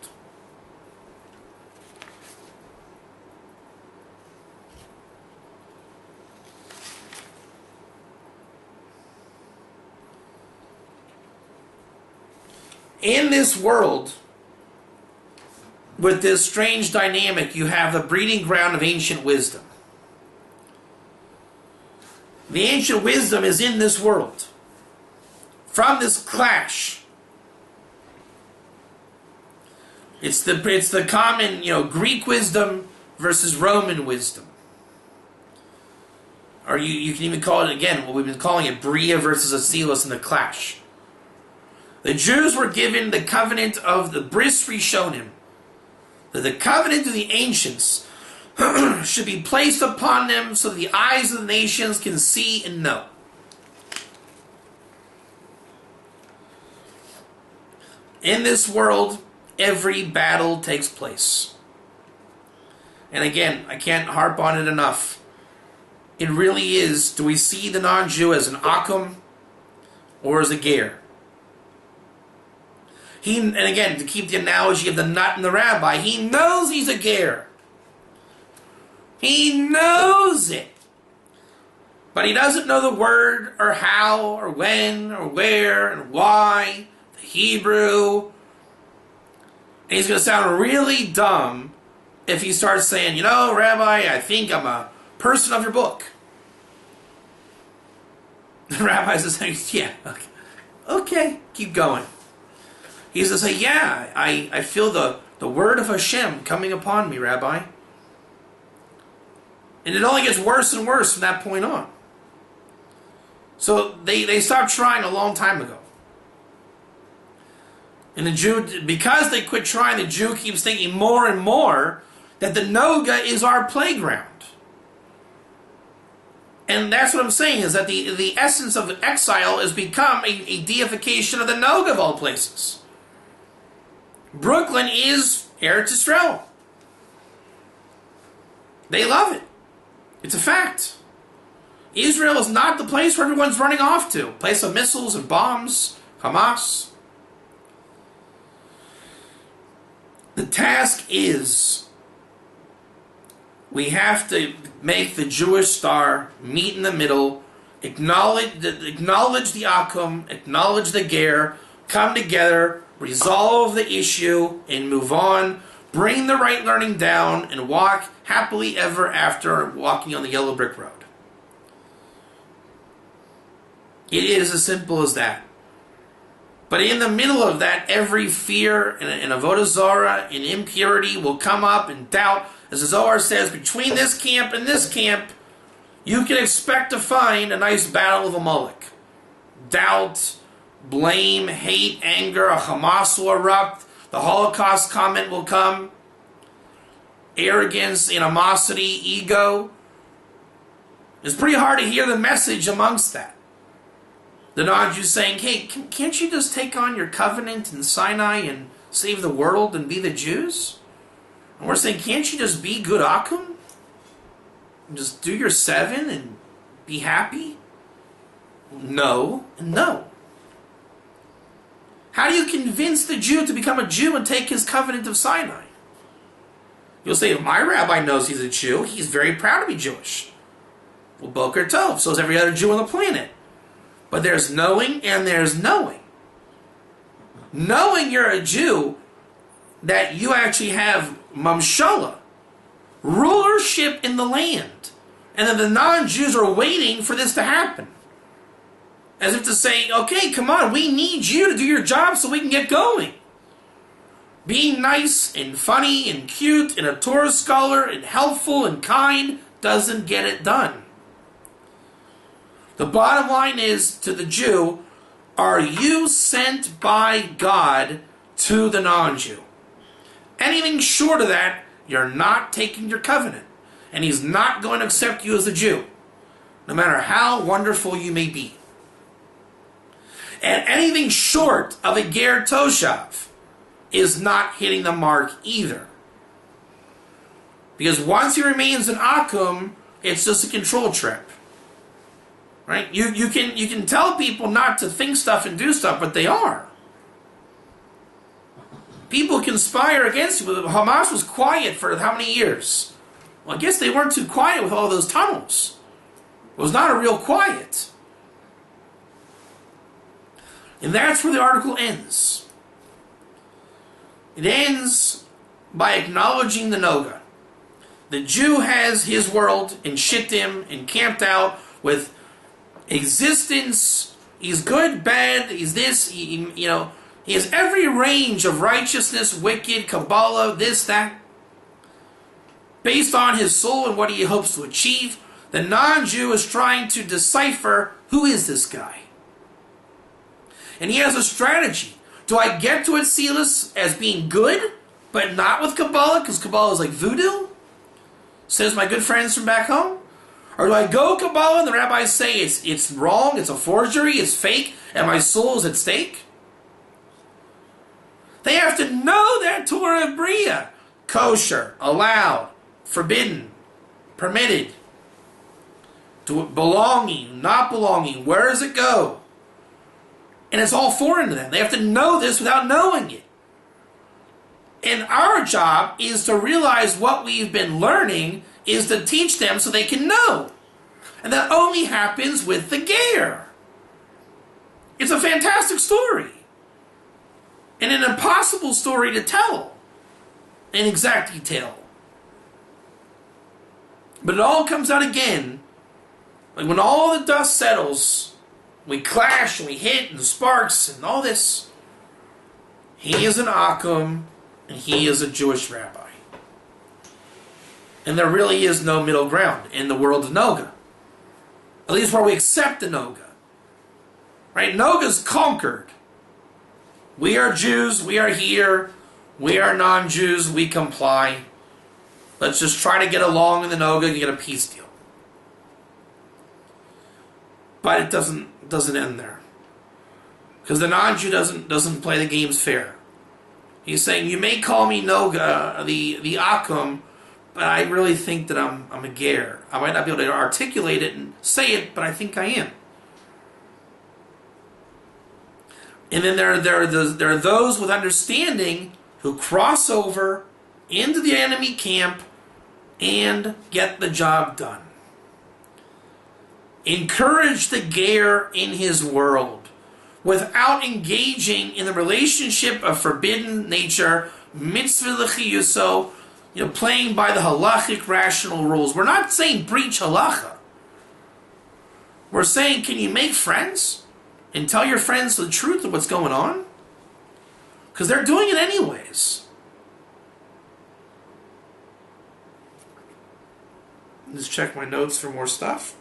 In this world, with this strange dynamic, you have the breeding ground of ancient wisdom. The ancient wisdom is in this world. From this clash, it's the common, Greek wisdom versus Roman wisdom. Or you can even call it, again, what we've been calling it, Bria versus Atzilus in the clash. The Jews were given the covenant of the Bris Rishonim, that the covenant of the ancients should be placed upon them so the eyes of the nations can see and know. In this world, every battle takes place. And again, I can't harp on it enough. It really is, do we see the non-Jew as an akum or as a ger? And again, to keep the analogy of the nut and the rabbi, he knows he's a ger. He knows it. But he doesn't know the word, or how, or when, or where, and why, the Hebrew. And he's going to sound really dumb if he starts saying, Rabbi, I think I'm a person of your book. The rabbi is saying, yeah, okay, keep going. He's going to say, yeah, I feel the word of Hashem coming upon me, Rabbi. And it only gets worse and worse from that point on. So they stopped trying a long time ago. And the Jew, because they quit trying, the Jew keeps thinking more and more that the Noga is our playground. And that's what I'm saying, is that the essence of exile has become a deification of the Noga of all places. Brooklyn is Eretz Yisrael. They love it. It's a fact. Israel is not the place where everyone's running off to. A place of missiles and bombs, Hamas. The task is, we have to make the Jewish star meet in the middle, acknowledge the akum, acknowledge the ger, come together, resolve the issue, and move on. Bring the right learning down and walk happily ever after walking on the yellow brick road. It is as simple as that. But in the middle of that, every fear and avodah zarah and impurity will come up, and doubt. As the Zohar says, between this camp and this camp, you can expect to find a nice battle of Amalek. Doubt, blame, hate, anger, a Hamas will erupt, the Holocaust comment will come, arrogance, animosity, ego. It's pretty hard to hear the message amongst that. The non-Jews saying, hey, can't you just take on your covenant in Sinai and save the world and be the Jews? And we're saying, can't you just be good Akum? And just do your 7 and be happy? No, and no. How do you convince the Jew to become a Jew and take his covenant of Sinai? You'll say, my rabbi knows he's a Jew. He's very proud to be Jewish. Well, Boker Tov, so is every other Jew on the planet. But there's knowing and there's knowing. Knowing you're a Jew, that you actually have mamshala, rulership in the land, and that the non-Jews are waiting for this to happen. As if to say, okay, come on, we need you to do your job so we can get going. Being nice and funny and cute and a Torah scholar and helpful and kind doesn't get it done. The bottom line is, to the Jew, are you sent by God to the non-Jew? Anything short of that, you're not taking your covenant. And he's not going to accept you as a Jew, no matter how wonderful you may be. And anything short of a Ger Toshav is not hitting the mark either. Because once he remains an Akum, it's just a control trip. Right? You can tell people not to think stuff and do stuff, but they are. People conspire against you. Hamas was quiet for how many years? Well, I guess they weren't too quiet with all those tunnels. It was not a real quiet. And that's where the article ends. It ends by acknowledging the Noga. The Jew has his world in Shittim, encamped out with existence. He's good, bad, he's this, he has every range of righteousness, wicked, Kabbalah, this, that. Based on his soul and what he hopes to achieve, the non-Jew is trying to decipher, who is this guy? And he has a strategy. Do I get to Atzilus as being good, but not with Kabbalah, because Kabbalah is like voodoo? Says my good friends from back home. Or do I go Kabbalah and the rabbis say it's wrong, it's a forgery, it's fake, and my soul is at stake? They have to know that Torah of Bria. Kosher, allowed, forbidden, permitted, to belonging, not belonging, where does it go? And it's all foreign to them. They have to know this without knowing it. And our job is to realize what we've been learning is to teach them so they can know. And that only happens with the Ger. It's a fantastic story. And an impossible story to tell in exact detail. But it all comes out again, like when all the dust settles, we clash and we hit and the sparks and all this. He is an Akum and he is a Jewish rabbi. And there really is no middle ground in the world of Noga. At least where we accept the Noga. Right? Noga's conquered. We are Jews, we are here. We are non-Jews, we comply. Let's just try to get along in the Noga and get a peace deal. But it doesn't end there. Because the non-Jew doesn't play the games fair. He's saying, you may call me Noga, the Akum, but I really think that I'm a Ger. I might not be able to articulate it and say it, but I think I am. And then there are those with understanding who cross over into the enemy camp and get the job done. Encourage the Ger in his world without engaging in the relationship of forbidden nature, mitzvah l'chiyuso, playing by the halachic rational rules. We're not saying breach halacha. We're saying, can you make friends and tell your friends the truth of what's going on? Because they're doing it anyways. Let's check my notes for more stuff.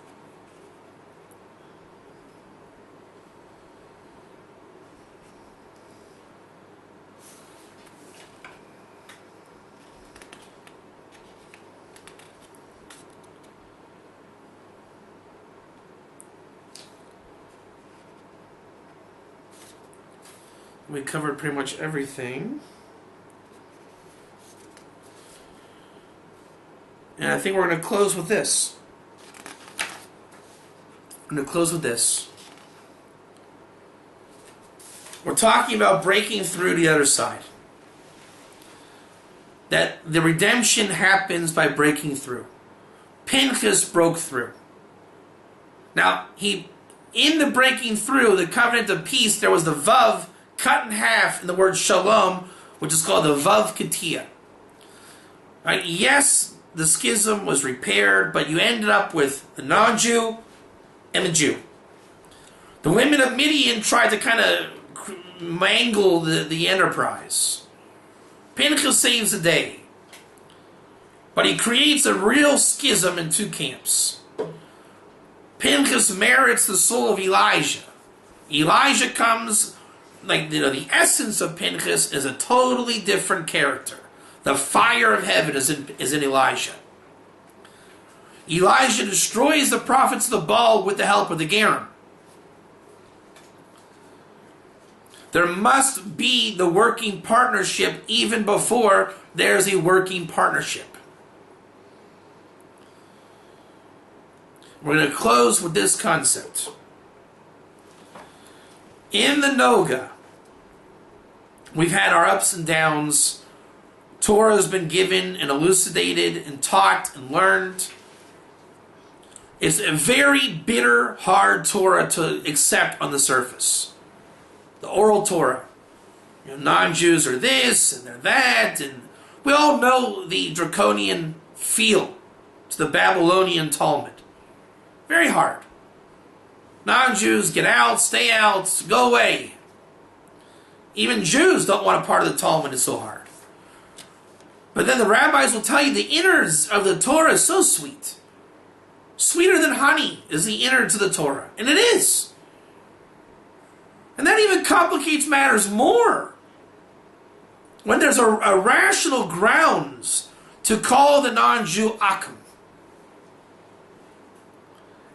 We covered pretty much everything. And I think we're going to close with this. I'm going to close with this. We're talking about breaking through the other side. That the redemption happens by breaking through. Pinchas broke through. Now, in the breaking through, the covenant of peace, there was the vav cut in half in the word shalom, which is called the vav katia. Right? Yes, the schism was repaired, but you ended up with the non-Jew and the Jew. The women of Midian tried to kind of mangle the enterprise. Pinchas saves the day. But he creates a real schism in two camps. Pinchas merits the soul of Elijah. Elijah comes, the essence of Pinchas is a totally different character. The fire of heaven is in Elijah. Elijah destroys the prophets of the Baal with the help of the Gerim. There must be the working partnership even before there's a working partnership. We're going to close with this concept. In the Noga, we've had our ups and downs. Torah has been given and elucidated and taught and learned. It's a very bitter, hard Torah to accept on the surface. The oral Torah. Non-Jews are this and they're that, and we all know the draconian feel to the Babylonian Talmud. Very hard. Non-Jews, get out, stay out, go away. Even Jews don't want a part of the Talmud, it's so hard. But then the rabbis will tell you the innards of the Torah is so sweet. Sweeter than honey is the innards of the Torah. And it is. And that even complicates matters more. When there's a rational grounds to call the non-Jew Akum.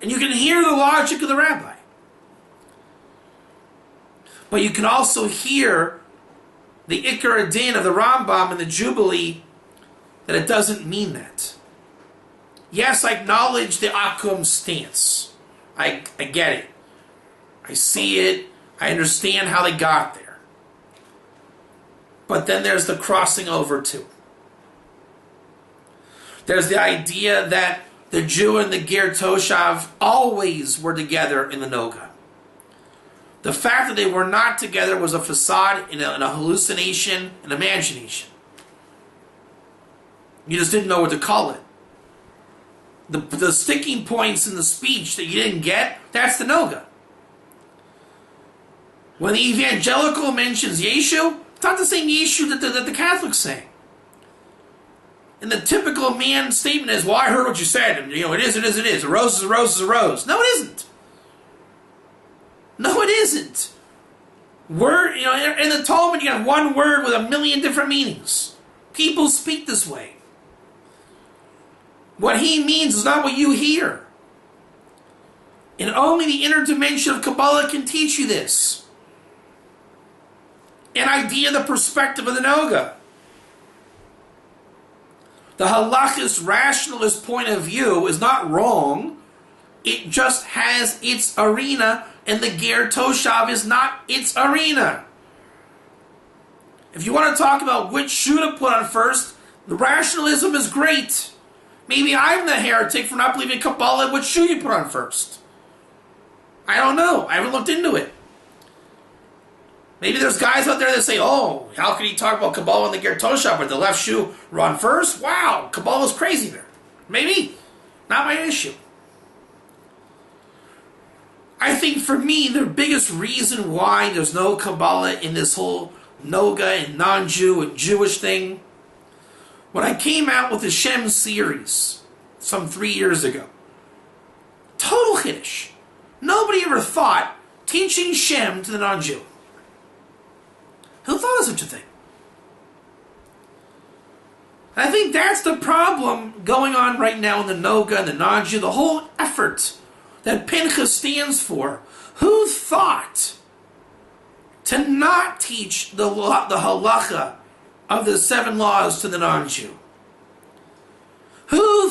And you can hear the logic of the rabbi. But you can also hear the Ikar Adin of the Rambam and the Jubilee that it doesn't mean that. Yes, I acknowledge the Akum stance. I get it. I see it. I understand how they got there. But then there's the crossing over too. There's the idea that the Jew and the Ger Toshav always were together in the Noga. The fact that they were not together was a facade, and a hallucination, an imagination. You just didn't know what to call it. The sticking points in the speech that you didn't get, that's the Noga. When the evangelical mentions Yeshu, it's not the same Yeshu that the Catholics say. And the typical man statement is, well, I heard what you said, and it is. A rose is a rose is a rose. No, it isn't. No, it isn't. Word, in the Talmud you have one word with a million different meanings. People speak this way. What he means is not what you hear. And only the inner dimension of Kabbalah can teach you this. An idea, the perspective of the Noga. The halachist rationalist point of view is not wrong. It just has its arena, and the Ger Toshav is not its arena. If you want to talk about which shoe to put on first, the rationalism is great. Maybe I'm the heretic for not believing Kabbalah. Which shoe you put on first? I don't know. I haven't looked into it. Maybe there's guys out there that say, oh, how could he talk about Kabbalah and the Ger Toshav with the left shoe run first? Wow, Kabbalah's crazy there. Maybe. Not my issue. I think for me, the biggest reason why there's no Kabbalah in this whole Noga and non-Jew and Jewish thing, when I came out with the Shem series some 3 years ago, total Kiddush. Nobody ever thought teaching Shem to the non-Jew. Who thought of such a thing? I think that's the problem going on right now in the Noga and the non-Jew, the whole effort that Pinchas stands for. Who thought to not teach the halacha of the 7 laws to the non-Jew? Who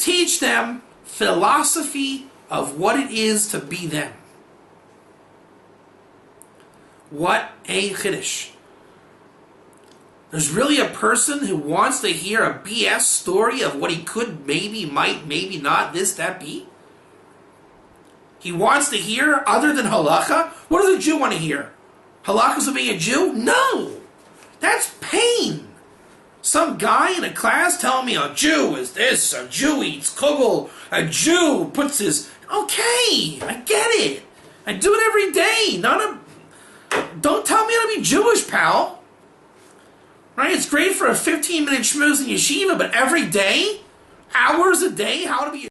teach them philosophy of what it is to be them. What a chiddush. There's really a person who wants to hear a BS story of what he could, maybe, might, maybe not, this, that, be? He wants to hear other than halacha? What does a Jew want to hear? Halachas of being a Jew? No! That's pain! Some guy in a class telling me a Jew is this, a Jew eats kugel, a Jew puts his... Okay, I get it. I do it every day. Don't tell me how to be Jewish, pal. Right? It's great for a 15-minute schmooze in yeshiva, but every day? Hours a day? How to be